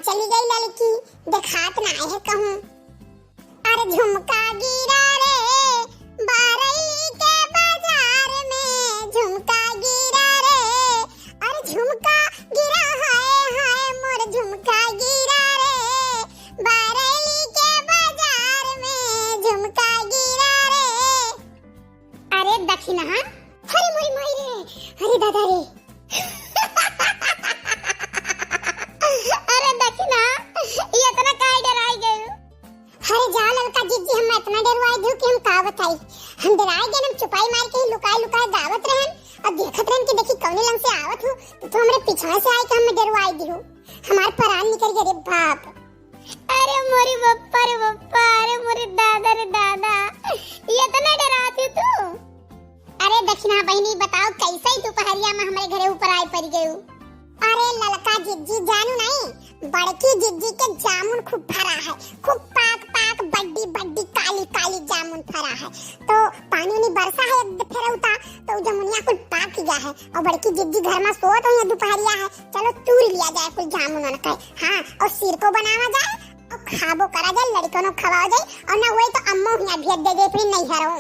चली गई लड़की, देखात ना है कहूँ। अरे झुमका गिरा रे बारैली के बाजार में, झुमका गिरा रे, अरे झुमका गिरा, हाय हाय मोर झुमका गिरा रे बारैली के बाजार में, झुमका गिरा रे। अरे दक्षिणा, अरे मोरी मोरी रे, अरे दादा रे अरे दक्षिणा, ये इतना काहे डराई गई? अरे जा ललका जीजी, हम इतना डरवाई दू कि हम का बताई। हम डराई गए, हम छुपाई मार के लुकाई लुकाई दावत रहन और देखत रहन कि देखी कौने लंग से आवत हूं तो हमरे पीछे से आई कि हम डरवाई दिहु। हमार प्राण निकल गए रे बाप। अरे मोरी बप्पा रे बप्पा, अरे मोरी दादा रे दादा, ये इतना डराती तू? अरे दक्षिणा बहनी बताओ कैसे तू पहरिया में हमारे घरे ऊपर आई पड़ गई? अरे ललका जिज्जी जानू नहीं, बड़की जिज्जी के जामुन खूब फरा है, खूब पाक पाक बड्डी बड्डी काली काली जामुन फरा है। तो पानी नहीं बरसा है फिर उता तो जामुनिया कुल पाक गया है और बड़की जिज्जी घर में सोत है दोपहरिया है। चलो तूर लिया जाए कुल जामुन न कहे, हाँ, और सिर को बनावा जाए और खाबो करा जाए, लड़कों को खवाओ जाए, और ना वही तो अम्मो हिया भेज दे दे फिर नहीं हरो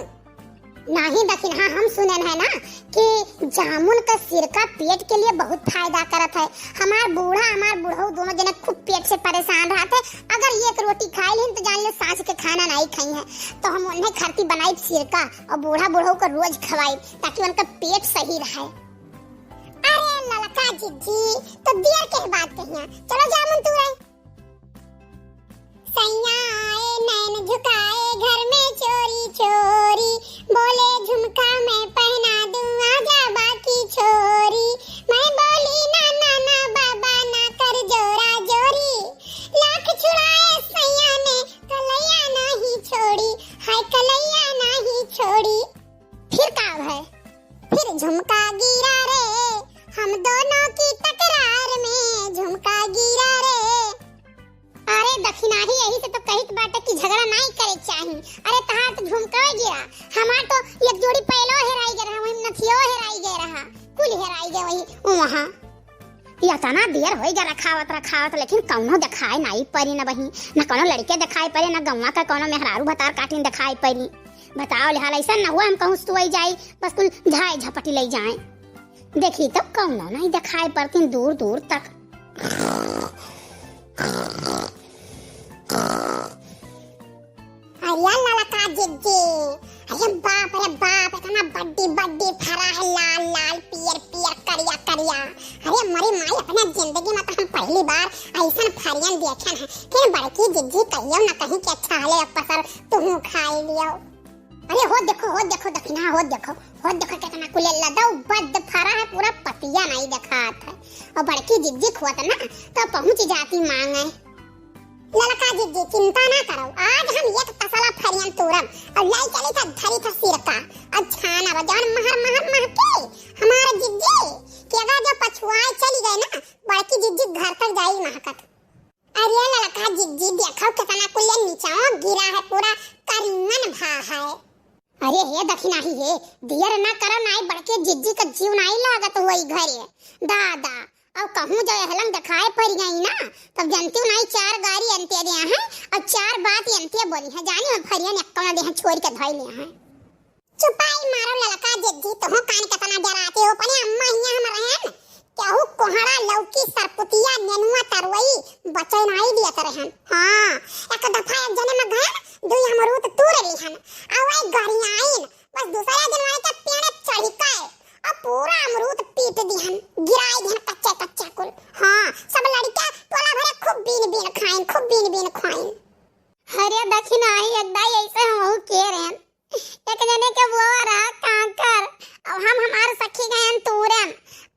नहीं। लेकिन हाँ, हम सुने है ना कि जामुन का सिरका पेट के लिए बहुत फायदा करत है। हमार बूढ़ा दोनों जने खूब पेट से परेशान रहते, अगर एक रोटी खाए लें तो जान ले सांझ के खाना नहीं खाई है। तो हम उन्हें खरती बनाई सिरका और बूढ़ा को रोज खवाई ताकि उनका पेट सही रहे। अरे ललका जिज्जी, तो देर के बात कहिया, चलो जामुन तू रहे सैया आए नैन झुकाए घर में चोरी चोरी, बोले झुमका मैं पहना दूं आजा बाकी छोरी, मैं बोली ना ना ना बाबा ना कर जोरा जोरी, लाख छुड़ाए सैया ने कलैया नहीं छोड़ी, हाय कलैया नहीं छोड़ी। फिर का है, फिर झुमका गिरा रे हम दोनों की तकरार में, झुमका गिरा रे। अरे दक्षिणा ही यही से तो कहित बाटे कि झगड़ा नहीं करे चाहिए। अरे तहार तो झुमका गिरा, हमार तो एक जोड़ी पहलो हेराई गए रहा, वही नथियो हेराई गए रहा, कुल हेराई गए वही वहां। या तना देर होई गया रखावत लेकिन कौनो दिखाई नहीं पड़ी ना बही, ना कोनो लड़के दिखाई पड़े, ना गौवा का कोनो मेहरारू भतार काटिन दिखाई पड़ी। बताओ ले हाल ऐसा ना हुआ हम कहूं सुई जाई बस कुल झाई झपटी ले जाए। देखी तो कौनो नहीं दिखाई पड़ती दूर दूर तक। अरे ललका जिज्जी, अरे बाप रे बाप, इतना बड्डी बड्डी फरा है, लाल लाल पियर पियर करिया करिया। अरे मरी माई, अपने जिंदगी में तो हम पहली बार ऐसा फरियन देखन है कि बड़की जिज्जी कहियो ना कहीं के अच्छा ले पसर तुहू खाई लियो। अरे हो देखो दक्षिणा, हो देखो कितना कुल लदौ बद फरा है, पूरा पतिया नहीं दिखात है। और बड़की जिज्जी खुआत ना तो पहुंच जाती मांगे। ललका जिज्जी चिंता ना करो, आज हम एक तसला फरियन तोरम और लाई चली था धरी था सिरका। अच्छा ना बजान महर महके हमारे जिज्जी कि अगर जो पछुआए चली गए ना बड़की जिज्जी घर तक जाई महकत। अरे ललका जिज्जी देखो कितना कुल नीचा गिरा है, पूरा करीमन भा है। अरे हे दक्षिणा ही है, देर ना करो नाई बड़के जिज्जी का जीव नहीं लागत हुई घरे दादा। और कहूं जो हलंग दिखाए पड़ गई ना तब जानती हूं नहीं, चार गाड़ी अंते दिया है और चार बात अंते बोली है, जानी मैं फरिया ने कौन दे छोड़ के धोई लिया है। चुपाई मारो ललका जिज्जी, तो हो कान कितना डराते हो, पनी अम्मा हिया हम रहन केहू कोहड़ा लौकी सरपुतिया नेनुआ तरवई बचे नहीं दिया तरहन। हां एक दफा एक जने में गए, दुई हमरूत तूर लिहन आवे गाड़ी आइन, बस दूसरा दिन वाले के पेड़ चढ़ी के और पूरा अमरूद पीट दिहन, गिराई दिहन कच्चे कच्चे कुल। हां सब लड़का टोला भरे खूब बीन खाइन। अरे दक्षिणा ही एकदाई ऐसे हम के रहन, एक जने के बुआ रहा कांकर और हम हमार सखी गयन तूरन,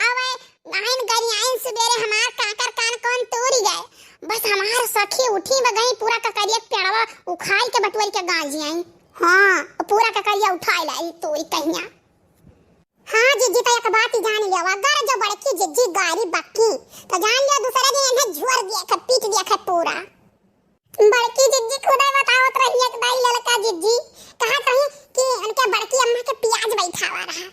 अवे नाइन गरी आइन सवेरे हमार काकर कान कौन तोरी गए, बस हमार सखी उठी में गई पूरा ककरिया पेड़वा उखाड़ के बटवरी के गांजी आई। हां पूरा ककरिया उठाई लाई तोरी कहिया। हाँ जिज्जी तो एक बात ही जान लिया, अगर जो बड़की जिज्जी गाड़ी बक्की तो जान लिया दूसरे दिन इन्हें झुर दिया खा, पीट दिया खा पूरा। बड़की जिज्जी खुद ही बतावत रही एक दाई ललका जिज्जी कहा कहीं कि उनके बड़की अम्मा के प्याज बैठावा रहा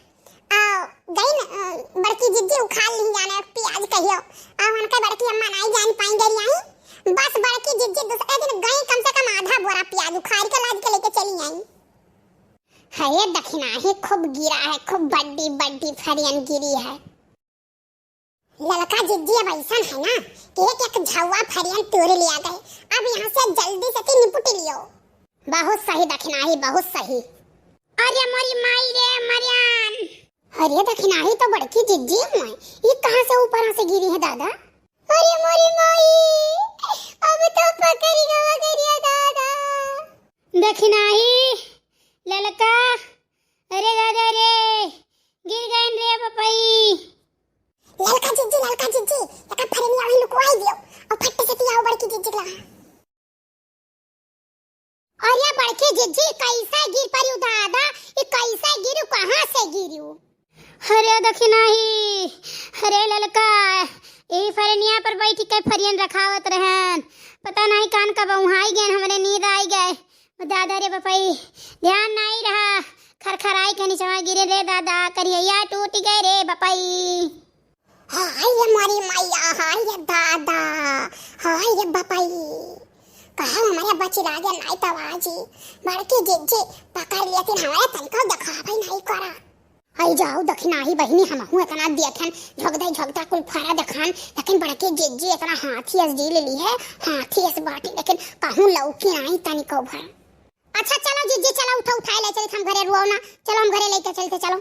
आओ गई न बड़की जिज्जी उखाड़ ली जाने प्याज कहियो और उनके बड़की अम्मा नहीं जान पाई गई आई बस बड़की जिज्जी दूसरे दिन गई कम से कम आधा बोरा प्याज उखाड़ के लाद के लेके चली आई। है दक्षिणाही खूब गिरा है, खूब बड्डी बड्डी फरियन गिरी है। लड़का जिज्जी अब ऐसा है ना कि एक झौवा फरियन तोड़ लिया गए। अब यहाँ से जल्दी से निपट लियो। बहुत सही दक्षिणाही, बहुत सही। अरे मोरी माई रे मरियान। अरे दक्षिणाही तो बड़की जिज्जी है, ये कहाँ से ऊपर से गिरी है दादा? अरे मोरी माई, अब तो पकड़ गया दादा। दक्षिणाही ललका, अरे दादा रे गिर गए रे पपई। ललका जिज्जी लका फरनी आवी लुकवाई दियो और फट्टे से पियाओ बड़की जिज्जी लगा। अरे बड़की जिज्जी कैसा गिर पड़ी दादा? ये कैसा गिरू, कहां से गिरू? अरे दक्षिणाही, अरे ललका ए फरनिया पर बैठी के फरियन रखावत रहन, पता नहीं कान का बहुहाई गए, हमरे नींद आई गए। दादा रे बपई ध्यान नहीं रहा, खरखराई के नीचे गिरे रे दादा, करिया टूट गए रे बपई। हाय ये मारी मैया, हाय ये दादा, हाय ये बपई। कहा हमारे बच्ची लागे नहीं तवाजी, बड़की जिज्जी पकड़ लिया कि हमारे तनका दिखा भाई नहीं करा। आई जाओ दक्षिणाही बहिनी, हम हूं इतना देखन झगदा कुल फरा देखन, लेकिन बड़की जिज्जी इतना हाथी अस जी ले ली है, हाथी अस बाटी, लेकिन कहूं लौकी नहीं तनिको भर। अच्छा चलो जिज्जी, चलो उठाए ले चले हम घरे रुआओ ना, चलो हम घरे लेके चलते चलो।